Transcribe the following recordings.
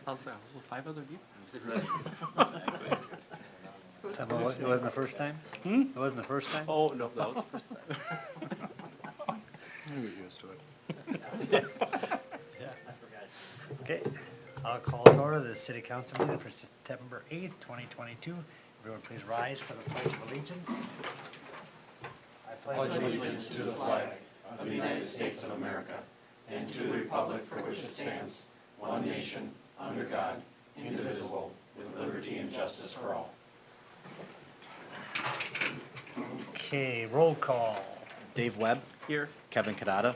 I'll say, was it 5 other people? It wasn't the first time? It wasn't the first time? Oh, no, that was the first time. He was used to it. Okay, I'll call to order the city council meeting for September 8th, 2022. Everyone please rise for the pledge of allegiance. I pledge allegiance to the flag of the United States of America and to the republic for which it stands, one nation, under God, indivisible, with liberty and justice for all. Okay, roll call. Dave Webb, Here. Kevin Kadada,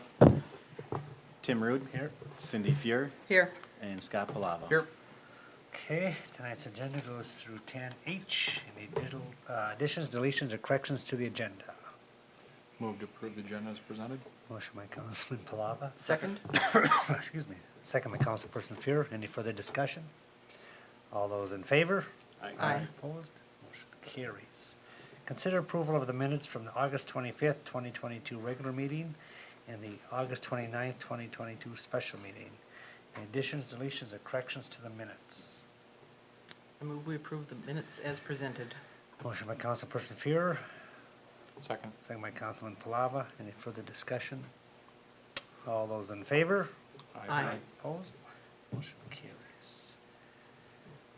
Tim Rude, Here. Cindy Fuhr, Here. and Scott Palava. Here. Okay, tonight's agenda goes through 10H. Any additions, deletions, or corrections to the agenda? Move to approve the agenda as presented. Motion by Councilman Palava. Second. Excuse me. Second by Councilperson Fuhr. Any further discussion? All those in favor? Aye. Opposed? Motion carries. Consider approval of the minutes from the August 25th, 2022 regular meeting and the August 29th, 2022 special meeting. Any additions, deletions, or corrections to the minutes? I move we approve the minutes as presented. Motion by Councilperson Fuhr. Second. Second by Councilman Palava. Any further discussion? All those in favor? Aye. Opposed? Motion carries.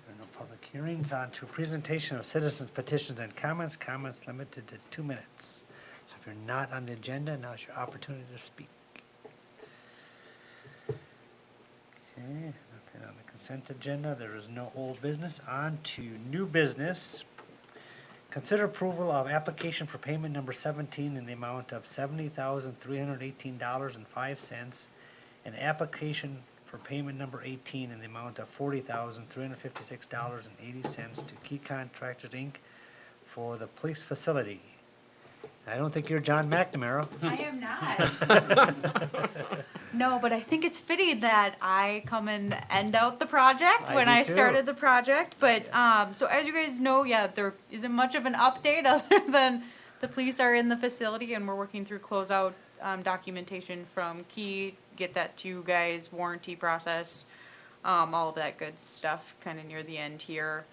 There are no public hearings. On to presentation of citizens' petitions and comments. Comments limited to 2 minutes. So if you're not on the agenda, now's your opportunity to speak. Okay, nothing on the consent agenda. There is no old business. On to new business. Consider approval of application for payment number 17 in the amount of $70,318.05 and application for payment number 18 in the amount of $40,356.80 to Key Contractors, Inc. for the police facility. I don't think you're John McNamara. I am not. No, but I think it's fitting that I come and end out the project I when do I too. started the project. But so as you guys know, yeah, there isn't much of an update other than the police are in the facility and we're working through closeout documentation from Key, get that to you guys, warranty process, all of that good stuff kind of near the end here.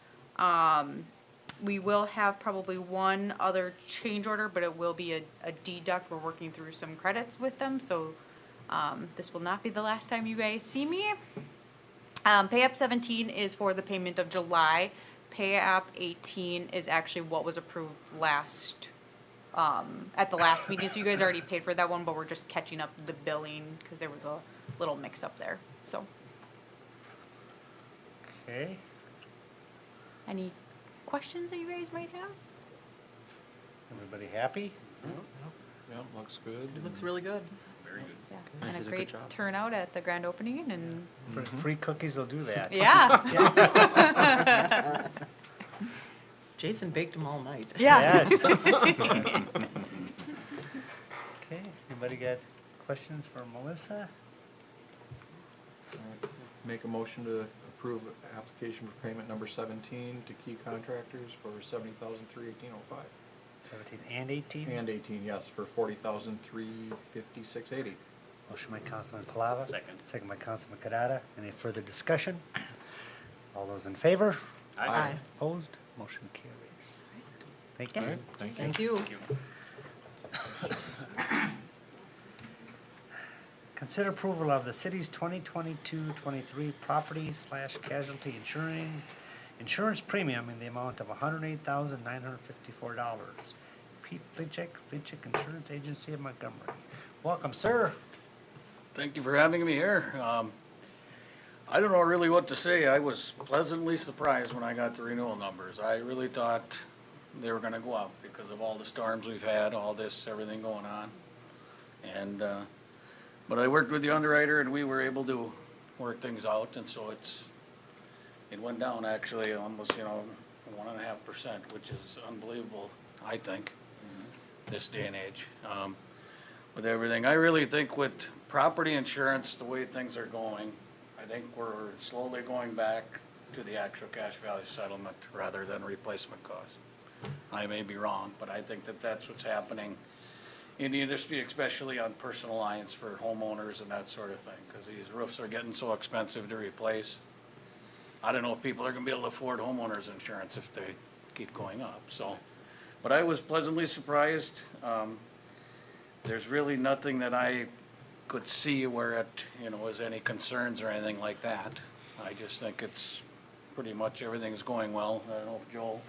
We will have probably one other change order, but it will be a deduct. We're working through some credits with them, so this will not be the last time you guys see me. Pay App 17 is for the payment of July. Pay App 18 is actually what was approved last, at the last meeting. So you guys already paid for that one, but we're just catching up the billing because there was a little mix up there. So, Okay. any questions that you guys might have? Everybody happy? Yeah, looks good. It looks really good. Yeah, Nice, and did a a good great job. turnout at the grand opening, and Free cookies will do that. yeah, Jason baked them all night. yeah. Yes. Okay, anybody got questions for Melissa? Make a motion to approve application for payment number 17 to Key Contractors for $70,318.05. 17 and 18? And 18, yes, for $40,356.80. Motion by Councilman Palava. Second. Second by Councilman Kadada. Any further discussion? All those in favor? Aye. Opposed? Motion carries. Thank All you. right, thank you. Thank you. Consider approval of the city's 2022-23 property/casualty insurance premium in the amount of $108,954. Pete Blinchek, Insurance Agency of Montgomery. Welcome, sir. Thank you for having me here. I don't know really what to say. I was pleasantly surprised when I got the renewal numbers. I really thought they were gonna go up because of all the storms we've had, all this, everything going on. And, but I worked with the underwriter and we were able to work things out, and so it went down actually almost, 1.5%, which is unbelievable, I think, this day and age. With everything, I really think with property insurance, the way things are going, I think we're slowly going back to the actual cash value settlement rather than replacement cost. I may be wrong, but I think that that's what's happening in the industry, especially on personal lines for homeowners and that sort of thing, because these roofs are getting so expensive to replace. I don't know if people are gonna be able to afford homeowners insurance if they keep going up, so. But I was pleasantly surprised. There's really nothing that I could see where it, was any concerns or anything like that. I just think it's pretty much everything's going well. I don't know if Joel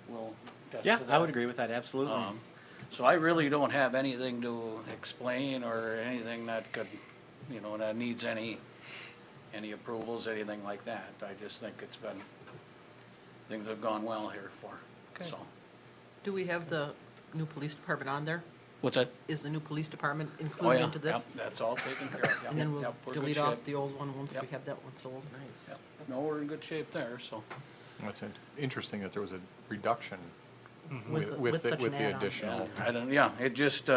will attest to Yeah, that. I would agree with that, absolutely. So I really don't have anything to explain or anything that could, that needs any approvals, anything like that. I just think things have gone well here Okay. so. Do we have the new police department on there? What's that? Is the new police department Oh, included yeah, into this? yep, that's all taken care of. Yep, And then we'll yep, we're in good delete off shape. the old one once we Yep. have that one sold? Nice. Yep. No, we're in good shape there, so. It's interesting that there was a reduction With such an the add-on. additional. It just,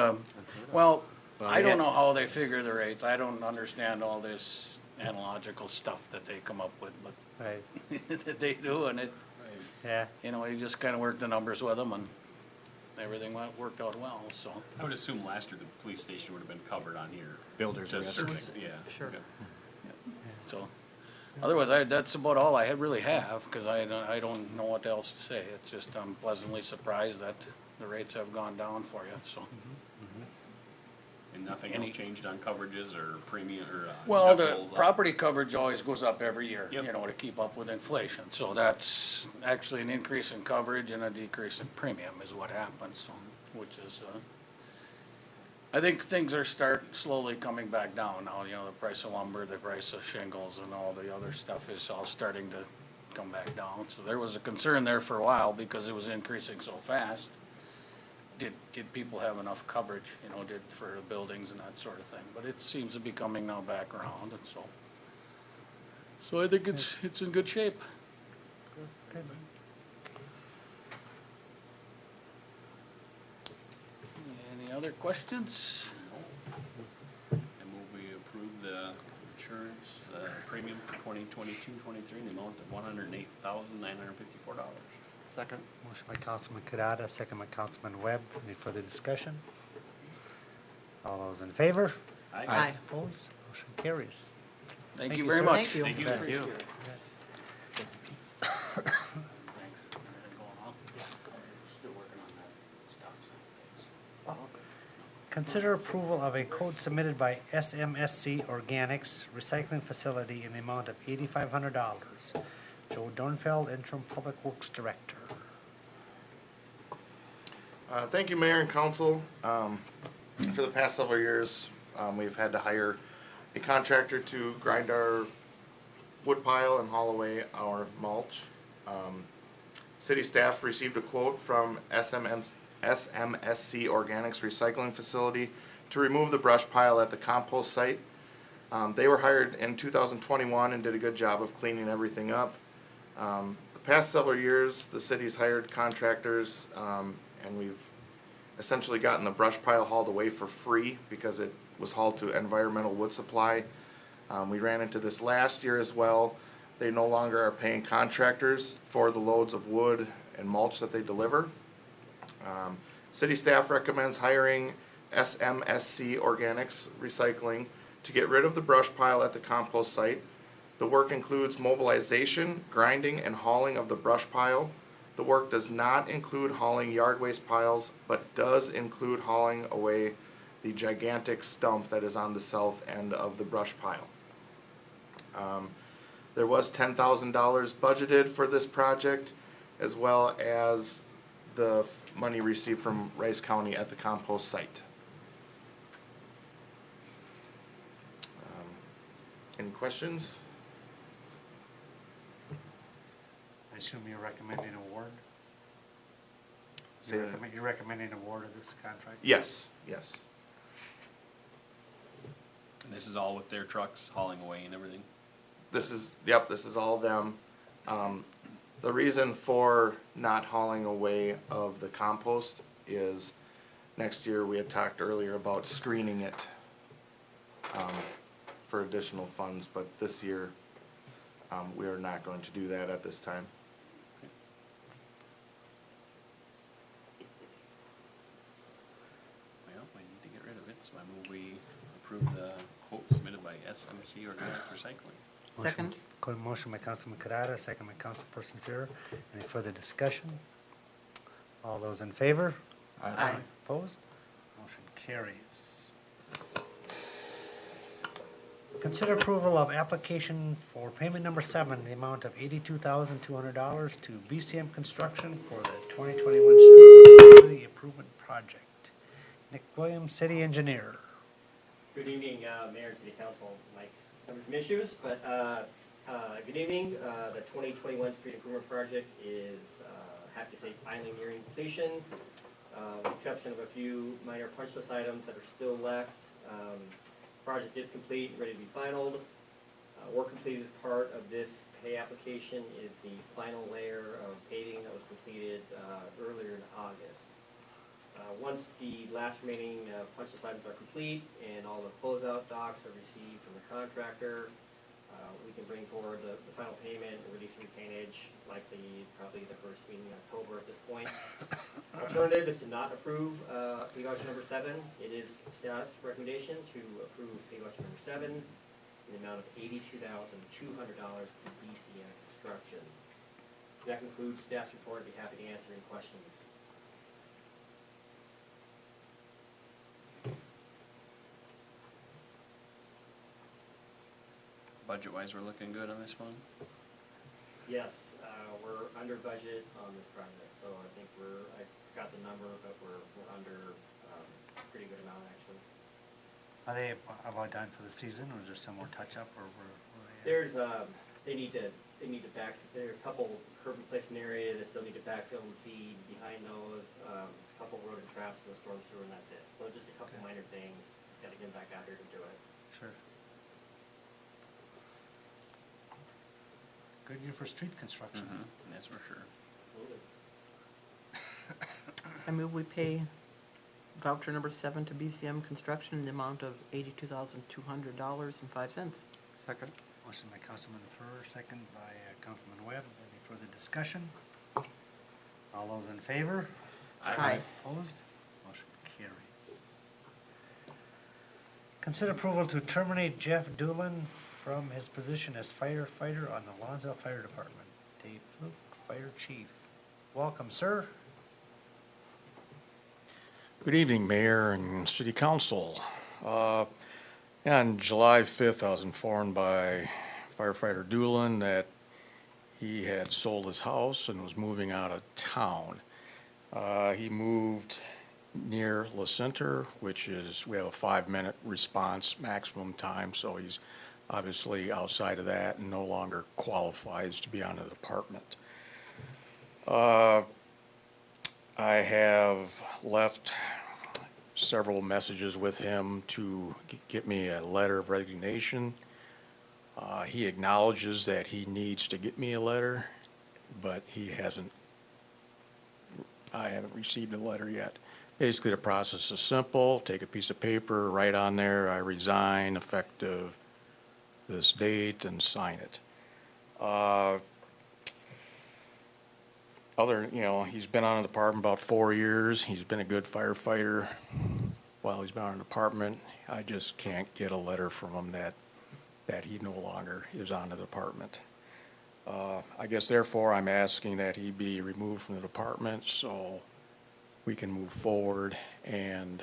well, I yeah. don't know how they figure the rates. I don't understand all this analogical stuff that they come up with, but Right, that they do, and yeah. you just kinda work the numbers with them, and everything worked out well, so. I would assume last year the police station would have been covered on here. Builder's Just risk. certain- Yeah. Sure. okay. So, otherwise, that's about all I really have, because I don't know what else to say. It's just I'm pleasantly surprised that the rates have gone down for you, so. And nothing Any- else changed on coverages or premium or? Well, the deductibles up? property coverage always goes up every year, Yep. to keep up with inflation. So that's actually an increase in coverage and a decrease in premium is what happens, so, which is, I think things are slowly coming back down now, the price of lumber, the price of shingles and all the other stuff is all starting to come back down. So there was a concern there for a while because it was increasing so fast. Did people have enough coverage, for the buildings and that sort of thing? But it seems to be coming now back around, and so. So I think it's in good shape. Any other questions? I move we approve the insurance premium for 2022-23 in the amount of $108,954. Second. Motion by Councilman Kadada, second by Councilman Webb. Any further discussion? All those in favor? Aye. Opposed? Motion carries. Thank Thank you you, very sir. much. Thank you. Thank you. Thank you. Thanks. Still working on that stock side. Consider approval of a quote submitted by SMSC Organics Recycling Facility in the amount of $8,500. Joe Dornfeld, Interim Public Works Director. Thank you, Mayor and Council. For the past several years, we've had to hire a contractor to grind our wood pile and haul away our mulch. City staff received a quote from SMSC Organics Recycling Facility to remove the brush pile at the compost site. They were hired in 2021 and did a good job of cleaning everything up. The past several years, the city's hired contractors, and we've essentially gotten the brush pile hauled away for free because it was hauled to Environmental Wood Supply. We ran into this last year as well. They no longer are paying contractors for the loads of wood and mulch that they deliver. City staff recommends hiring SMSC Organics Recycling to get rid of the brush pile at the compost site. The work includes mobilization, grinding, and hauling of the brush pile. The work does not include hauling yard waste piles, but does include hauling away the gigantic stump that is on the south end of the brush pile. There was $10,000 budgeted for this project, as well as the money received from Rice County at the compost site. Any questions? I assume you're recommending award? Say that. You're recommending award of this contract? Yes, yes. And this is all with their trucks hauling away and everything? This is all them. The reason for not hauling away of the compost is next year we had talked earlier about screening it for additional funds, but this year we are not going to do that at this time. Well, we need to get rid of it, so I move we approve the quote submitted by SMC Organic Recycling. Second? Motion by Councilman Kadada, second by Councilperson Fuhr. Any further discussion? All those in favor? Aye. Opposed? Motion carries. Consider approval of application for payment number 7, the amount of $82,200 to BCM Construction for the 2021 street facility improvement project. Nick Williams, City Engineer. Good evening, Mayor and City Council. Mike, have some issues, but good evening. The 2021 street improvement project is, happy to say, finally nearing completion, with the exception of a few minor punch list items that are still left. Project is complete and ready to be finalized. Work completed as part of this pay application is the final layer of paving that was completed earlier in August. Once the last remaining punch list items are complete and all the closeout docs are received from the contractor, we can bring forward the final payment and release retainage, likely probably the first meeting in October at this point. Alternative is to not approve pay voucher number 7. It is staff's recommendation to approve pay voucher number 7 in the amount of $82,200 to BCM Construction. That concludes staff's report. I'd be happy to answer any questions. Budget-wise, we're looking good on this one? Yes, we're under budget on this project, so I think I got the number, but we're under a pretty good amount, actually. Are they about done for the season, or is there some more touch-up, or were they? There's, they need to there are a couple curb replacement area that still need to backfill and seed behind those, a couple rodent traps in the storm sewer, and that's it. So just a couple minor things, just gotta get them back out here to do it. Sure. Good year for street construction. That's for sure. Absolutely. I move we pay voucher number 7 to BCM Construction in the amount of $82,200.05. Second. Motion by Councilman Furr, second by Councilman Webb. Any further discussion? All those in favor? Aye. Opposed? Motion carries. Consider approval to terminate Jeff Doolin from his position as firefighter on the Lonsdale Fire Department. Dave Fluke, Fire Chief. Welcome, sir. Good evening, Mayor and City Council. On July 5th, I was informed by firefighter Doolin that he had sold his house and was moving out of town. He moved near La Center, which is, we have a 5-minute response maximum time, so he's obviously outside of that and no longer qualifies to be on the department. I have left several messages with him to get me a letter of resignation. He acknowledges that he needs to get me a letter, but I haven't received a letter yet. Basically, the process is simple. Take a piece of paper, write on there, I resign effective this date, and sign it. He's been on the department about 4 years. He's been a good firefighter while he's been on the department. I just can't get a letter from him that he no longer is on the department. I guess therefore I'm asking that he be removed from the department so we can move forward and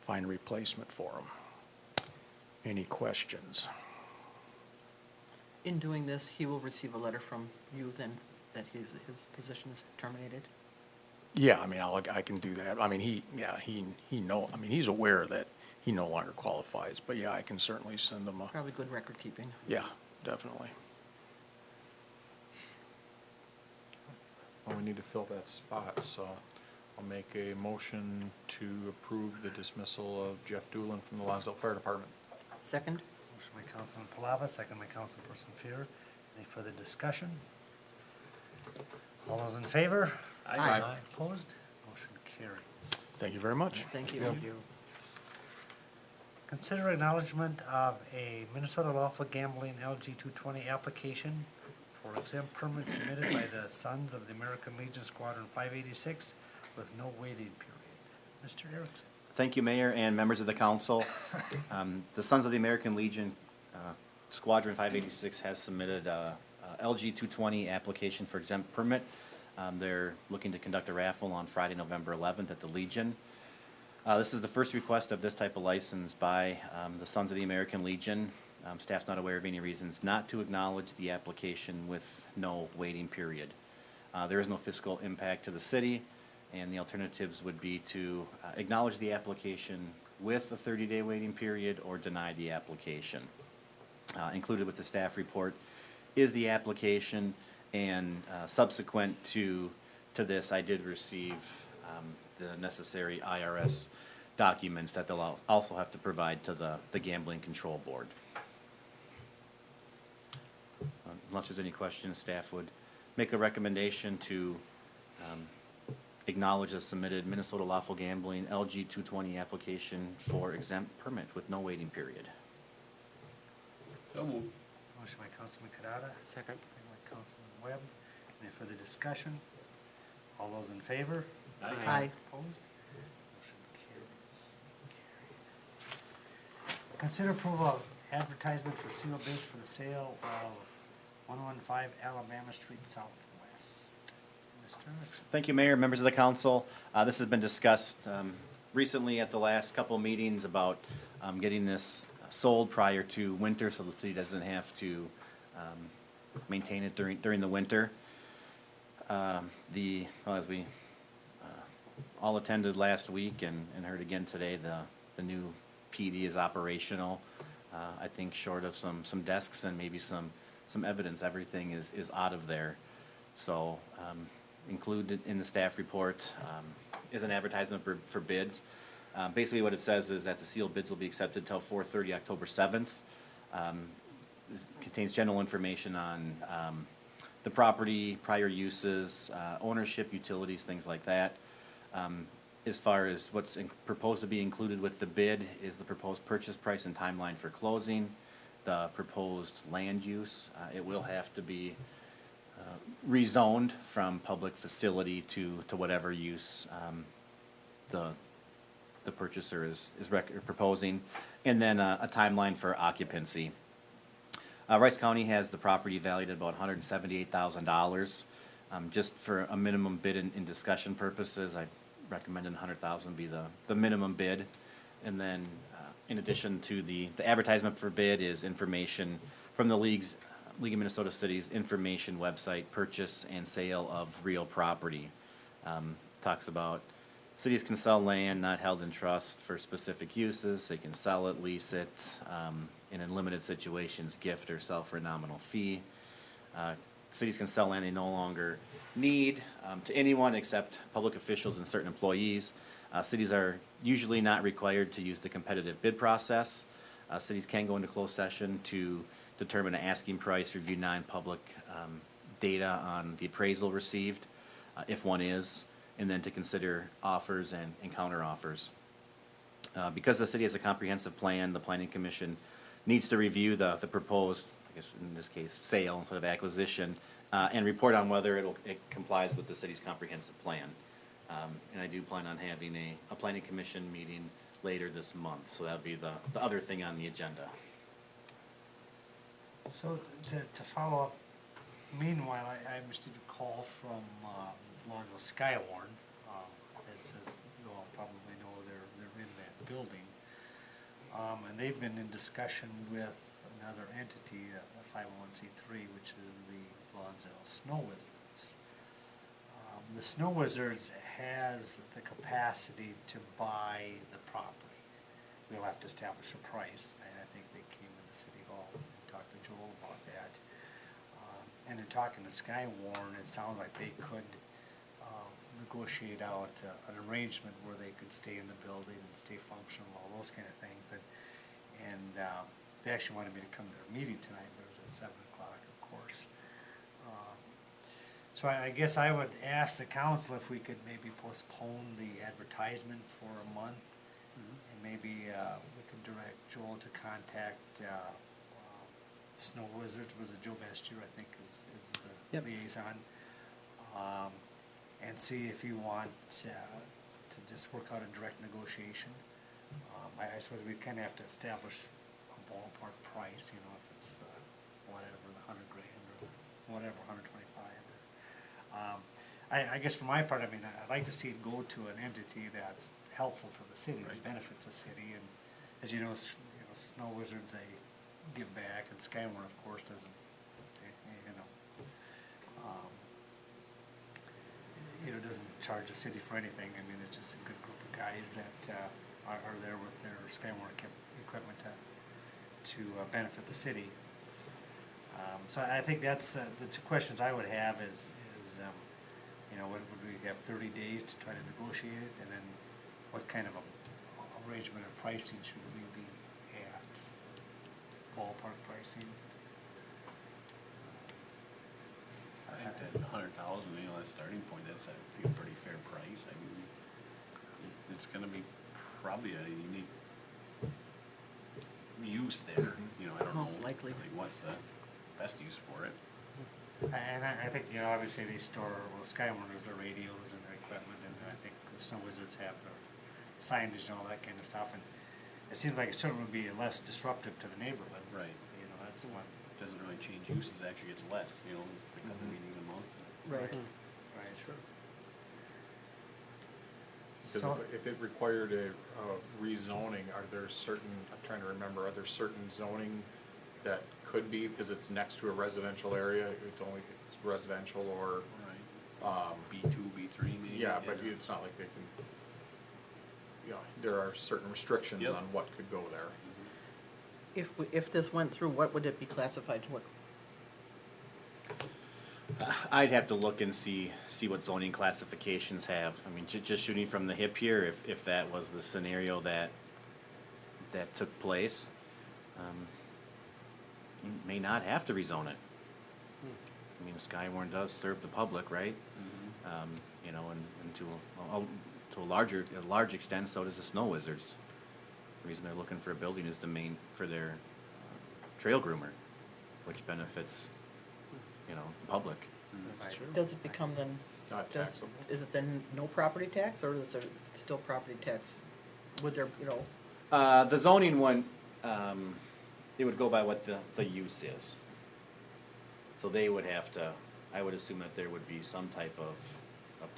find a replacement for him. Any questions? In doing this, he will receive a letter from you then that his position is terminated? Yeah, I mean, I can do that. I mean, he's aware that he no longer qualifies, but yeah, I can certainly send him a, Probably good record keeping. yeah, definitely. Well, we need to fill that spot, so I'll make a motion to approve the dismissal of Jeff Doolin from the Lonsdale Fire Department. Second? Motion by Councilman Palava, second by Councilperson Fuhr. Any further discussion? All those in favor? Aye. Opposed? Motion carries. Thank you very much. Thank you. Thank you. Consider acknowledgement of a Minnesota Lawful Gambling LG 220 application for exempt permit submitted by the Sons of the American Legion Squadron 586 with no waiting period. Mr. Erickson. Thank you, Mayor and members of the council. The Sons of the American Legion Squadron 586 has submitted a LG 220 application for exempt permit. They're looking to conduct a raffle on Friday, November 11th at the Legion. This is the first request of this type of license by the Sons of the American Legion. Staff's not aware of any reasons not to acknowledge the application with no waiting period. There is no fiscal impact to the city, and the alternatives would be to acknowledge the application with a 30-day waiting period or deny the application. Included with the staff report is the application, and subsequent to this, I did receive the necessary IRS documents that they'll also have to provide to the Gambling Control Board. Unless there's any questions, staff would make a recommendation to acknowledge a submitted Minnesota Lawful Gambling LG 220 application for exempt permit with no waiting period. So moved. Motion by Councilman Kadada, Second. second by Councilman Webb. Any further discussion? All those in favor? Aye. Opposed? Motion carries. Consider approval of advertisement for sealed bids for the sale of 115 Alabama Street Southwest. Mr. Nixon. Thank you, Mayor, members of the council. This has been discussed recently at the last couple meetings about getting this sold prior to winter, so the city doesn't have to maintain it during the winter. As we all attended last week and heard again today, the new PD is operational. I think short of some desks and maybe some evidence, everything is out of there. So included in the staff report is an advertisement for bids. Basically what it says is that the sealed bids will be accepted until 4:30 October 7th. It contains general information on the property, prior uses, ownership, utilities, things like that. As far as what's proposed to be included with the bid is the proposed purchase price and timeline for closing, the proposed land use. It will have to be rezoned from public facility to whatever use the purchaser is proposing, and then a timeline for occupancy. Rice County has the property valued at about $178,000. Just for a minimum bid in discussion purposes, I recommend $100,000 be the minimum bid. And then in addition to the advertisement for bid is information from the League of Minnesota Cities information website, purchase and sale of real property. Talks about cities can sell land not held in trust for specific uses. They can sell it, lease it, and in limited situations, gift or sell for a nominal fee. Cities can sell land they no longer need to anyone except public officials and certain employees. Cities are usually not required to use the competitive bid process. Cities can go into closed session to determine an asking price, review non-public data on the appraisal received, if one is, and then to consider offers and counter offers. Because the city has a comprehensive plan, the Planning Commission needs to review the proposed, I guess in this case, sale instead of acquisition, and report on whether it complies with the city's comprehensive plan. And I do plan on having a Planning Commission meeting later this month, so that would be the other thing on the agenda. So to follow up, meanwhile, I received a call from Lonsdale Skywarn. As you all probably know, they're in that building. And they've been in discussion with another entity, a 501c3, which is the Lonsdale Snow Wizards. The Snow Wizards has the capacity to buy the property. We'll have to establish a price, and I think they came to the city hall and talked to Joel about that. And in talking to Skywarn, it sounds like they could negotiate out an arrangement where they could stay in the building and stay functional, all those kind of things. And they actually wanted me to come to their meeting tonight, but it was at 7 o'clock, of course. So I guess I would ask the council if we could maybe postpone the advertisement for a month. And maybe we could direct Joel to contact Snow Wizards. Was it Joe Bestier, I think, is the liaison. And see if you want to just work out a direct negotiation. I suppose we kind of have to establish a ballpark price, you know, if it's the, whatever, the 100,000 or whatever, 125. I guess for my part, I mean, I'd like to see it go to an entity that's helpful to the city, that benefits the city, and as you know, Snow Wizards, they give back, and Skyward, of course, doesn't, doesn't charge the city for anything. I mean, it's just a good group of guys that are there with their Skyward equipment to benefit the city. So I think that's the two questions I would have is would we have 30 days to try to negotiate it, and then what kind of a arrangement of pricing should we be at? Ballpark pricing? I think that 100,000, that starting point, that's a pretty fair price. I mean, it's gonna be probably a unique use there, I don't know. Most likely. Like, what's the best use for it? And I think, obviously they store, Skyward has their radios and their equipment, and I think the Snow Wizards have their signage and all that kind of stuff, and it seems like it certainly would be less disruptive to the neighborhood. Right. That's the one. Doesn't really change uses, actually gets less, it's the couple meeting a month. Right. Right. Sure. Because So, if it required a rezoning, are there certain, I'm trying to remember, are there certain zoning that could be, because it's next to a residential area, it's residential or, B2, B3 maybe? yeah, but it's not like they can, there are certain restrictions Yep. on what could go there. If this went through, what would it be classified to? What? I'd have to look and see what zoning classifications have. I mean, just shooting from the hip here, if that was the scenario that took place, you may not have to rezone it. I mean, Skywarn does serve the public, right? And to a large extent, so does the Snow Wizards. The reason they're looking for a building is for their trail groomer, which benefits, the public. That's true. Does it become then, Not taxable. is it then no property tax, or is there still property tax? Would there, The zoning one, it would go by what the use is. So they would have to, I would assume that there would be some type of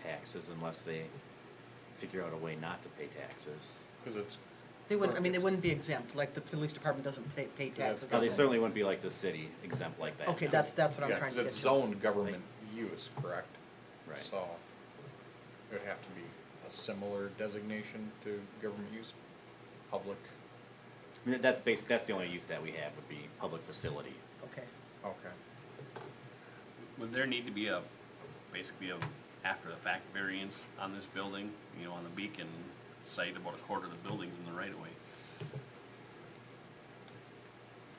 taxes unless they figure out a way not to pay taxes. Because it's, they wouldn't be exempt, like the police department doesn't pay taxes. No, they certainly wouldn't be like the city exempt like that. Okay, that's what I'm yeah, trying because to get it's to. zoned government use, correct? Right. So it would have to be a similar designation to government use, public, I mean, that's the only use that we have would be public facility. Okay. okay. Would there need to be basically after-the-fact variance on this building, on the beacon site, about a quarter of the building's in the right-of-way?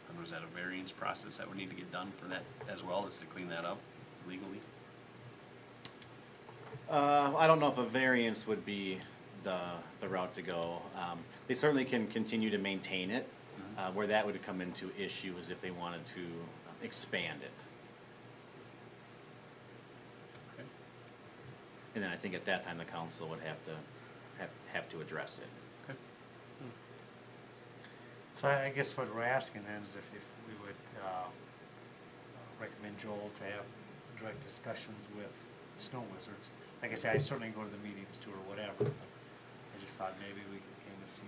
And was that a variance process that would need to get done for that as well, just to clean that up legally? I don't know if a variance would be the route to go. They certainly can continue to maintain it. Where that would come into issue is if they wanted to expand it. Okay. And then I think at that time, the council would have to address it. Okay. So I guess what we're asking then is if we would recommend Joel to have direct discussions with Snow Wizards. Like I say, I certainly go to the meetings too or whatever, but I just thought maybe we could kind of see,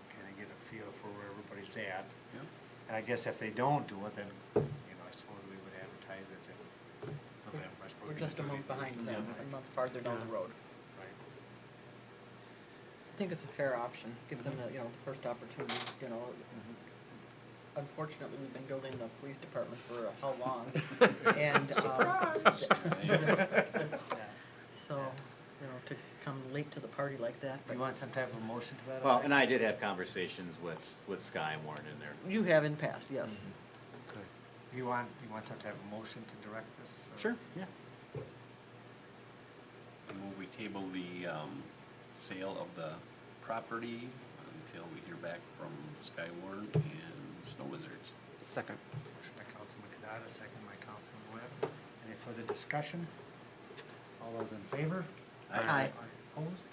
kind of get a feel for where everybody's at. Yeah. And I guess if they don't do it, then, I suppose we would advertise it in November. I suppose We're we just a could- month behind them, Yeah. a month farther down the road. Right. I think it's a fair option, give them the first opportunity, Unfortunately, we've been building the police department for how long? And, so, to come late to the party like that. You want some type of motion to that? Well, effect? and I did have conversations with Skywarn in there. You have in past, yes. Okay. You want some type of motion to direct this? or- Sure, yeah. I move we table the sale of the property until we hear back from Skywarn and Snow Wizards. Second. Motion by Councilman Kadada, second by Councilman Webb. Any further discussion? All those in favor? Aye. Opposed?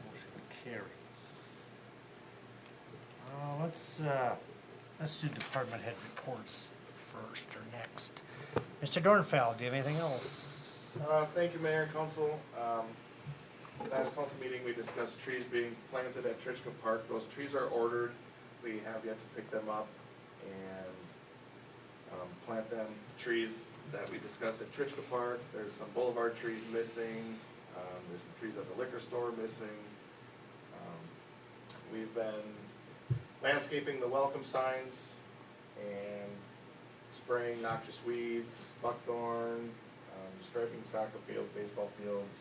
Motion carries. Let's let's do department head reports first or next. Mr. Dornfeld, do you have anything else? Thank you, Mayor and Council. Last council meeting, we discussed trees being planted at Trichka Park. Those trees are ordered. We have yet to pick them up and plant them. Trees that we discussed at Trichka Park, there's some boulevard trees missing. There's some trees at the liquor store missing. We've been landscaping the welcome signs and spraying noxious weeds, buckthorn, striping soccer fields, baseball fields.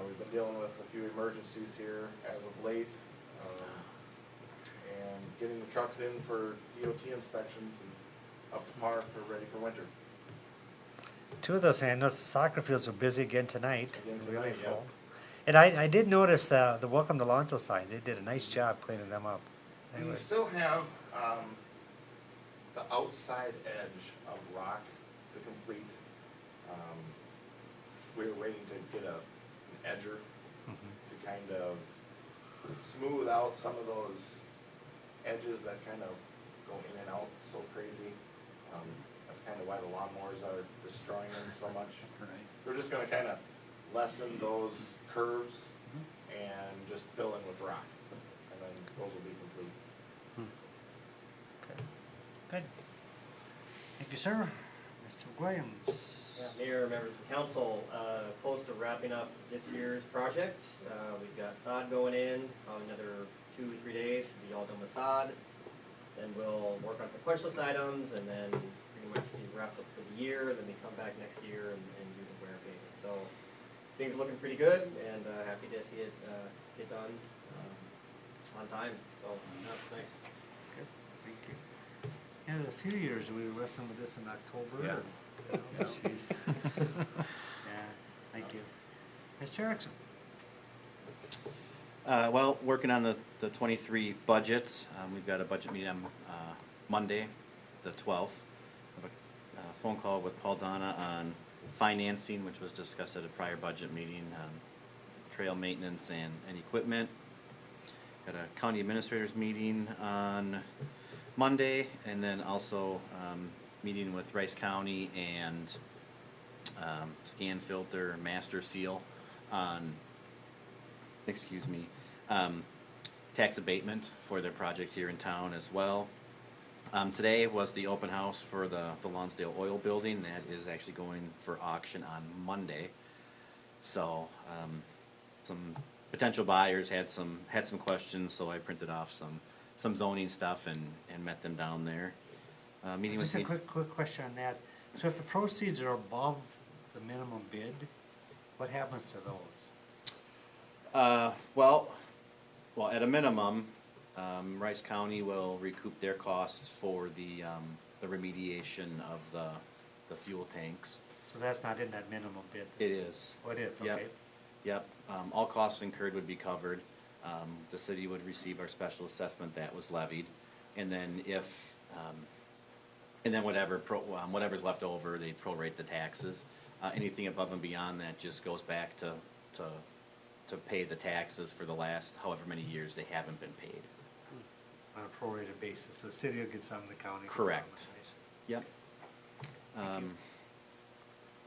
We've been dealing with a few emergencies here as of late, and getting the trucks in for DOT inspections and up to par for ready for winter. Two of those, I noticed the soccer fields were busy again tonight. Again Really tonight, yeah. full. And I did notice the Welcome to Lonsdale signs. They did a nice job cleaning them up. We Anyways. still have the outside edge of rock to complete. We're waiting to get an edger to kind of smooth out some of those edges that kind of go in and out so crazy. That's kind of why the lawnmowers are destroying them so much. We're just gonna kind of lessen those curves and just fill in with rock, and then those will be complete. Okay. Good. Thank you, sir. Mr. Williams. Yeah, Mayor, members of council, close to wrapping up this year's project. We've got sod going in, probably another 2 or 3 days, we'll be all done with sod. Then we'll work on some punch list items, and then pretty much be wrapped up for the year, then we come back next year and do the wear paving. So things are looking pretty good, and happy to see it get done on time, so that's nice. Good. Thank you. Yeah, there's a few years we were wrestling with this in October. Yeah. Oh, jeez. Yeah, thank you. Mr. Erickson. Well, working on the 23 budget. We've got a budget meeting on Monday, the 12th. I have a phone call with Paul Donna on financing, which was discussed at a prior budget meeting, trail maintenance and equipment. Got a county administrators meeting on Monday, and then also meeting with Rice County and Scan Filter Master Seal on, excuse me, tax abatement for their project here in town as well. Today was the open house for the Lonsdale Oil Building. That is actually going for auction on Monday. So some potential buyers had some questions, so I printed off some zoning stuff and met them down there. Meeting with Just a me. quick question on that. So if the proceeds are above the minimum bid, what happens to those? Well, at a minimum, Rice County will recoup their costs for the remediation of the fuel tanks. So that's not in that minimum bid? It is. Oh, it is, Yep. okay. Yep, all costs incurred would be covered. The city would receive our special assessment that was levied, and then whatever's left over, they prorate the taxes. Anything above and beyond that just goes back to pay the taxes for the last however many years they haven't been paid. On a prorated basis, so the city will get some, the county gets Correct. some. Yep.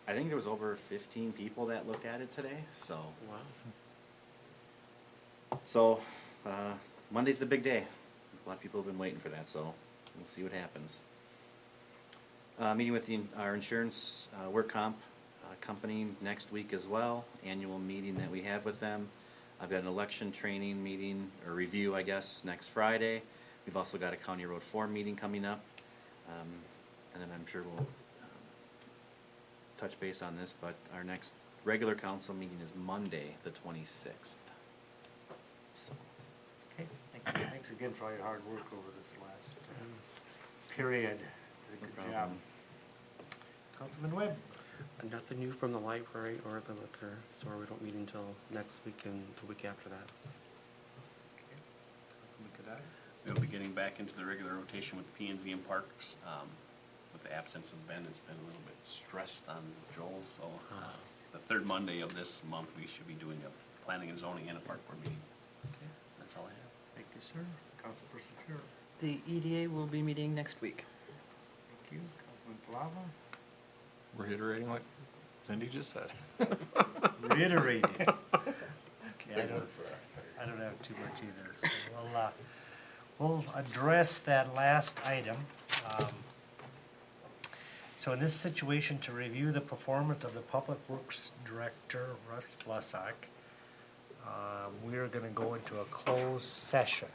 I think there was over 15 people that looked at it today, so. Wow. So, Monday's the big day. A lot of people have been waiting for that, so we'll see what happens. Meeting with our insurance, work comp company next week as well, annual meeting that we have with them. I've got an election training meeting, or review, I guess, next Friday. We've also got a County Road 4 meeting coming up. And then I'm sure we'll touch base on this, but our next regular council meeting is Monday, the 26th. So. Okay, thank you. Thanks again for all your hard work over this last period. Did a good job. Councilman Webb. Nothing new from the library or the liquor store. We don't meet until next week and the week after that. Councilman Kadai. We'll be getting back into the regular rotation with P&Z and Parks. With the absence of Ben, it's been a little bit stressed on Joel, so the third Monday of this month, we should be doing a planning and zoning and a park board meeting. Okay, That's all I have. thank you, sir. Councilperson Carroll. The EDA will be meeting next week. Thank you. Councilman Palava? Reiterating what Cindy just said. Reiterating. Okay, I don't have too much either, so we'll address that last item. So in this situation, to review the performance of the Public Works Director, Russ Blussack, we are gonna go into a closed session.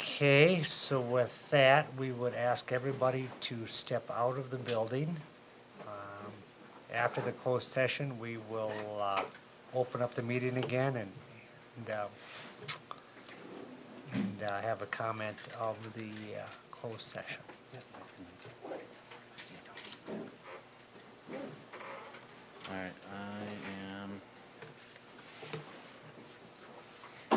Okay, so with that, we would ask everybody to step out of the building. After the closed session, we will open up the meeting again and have a comment of the closed session. All right, I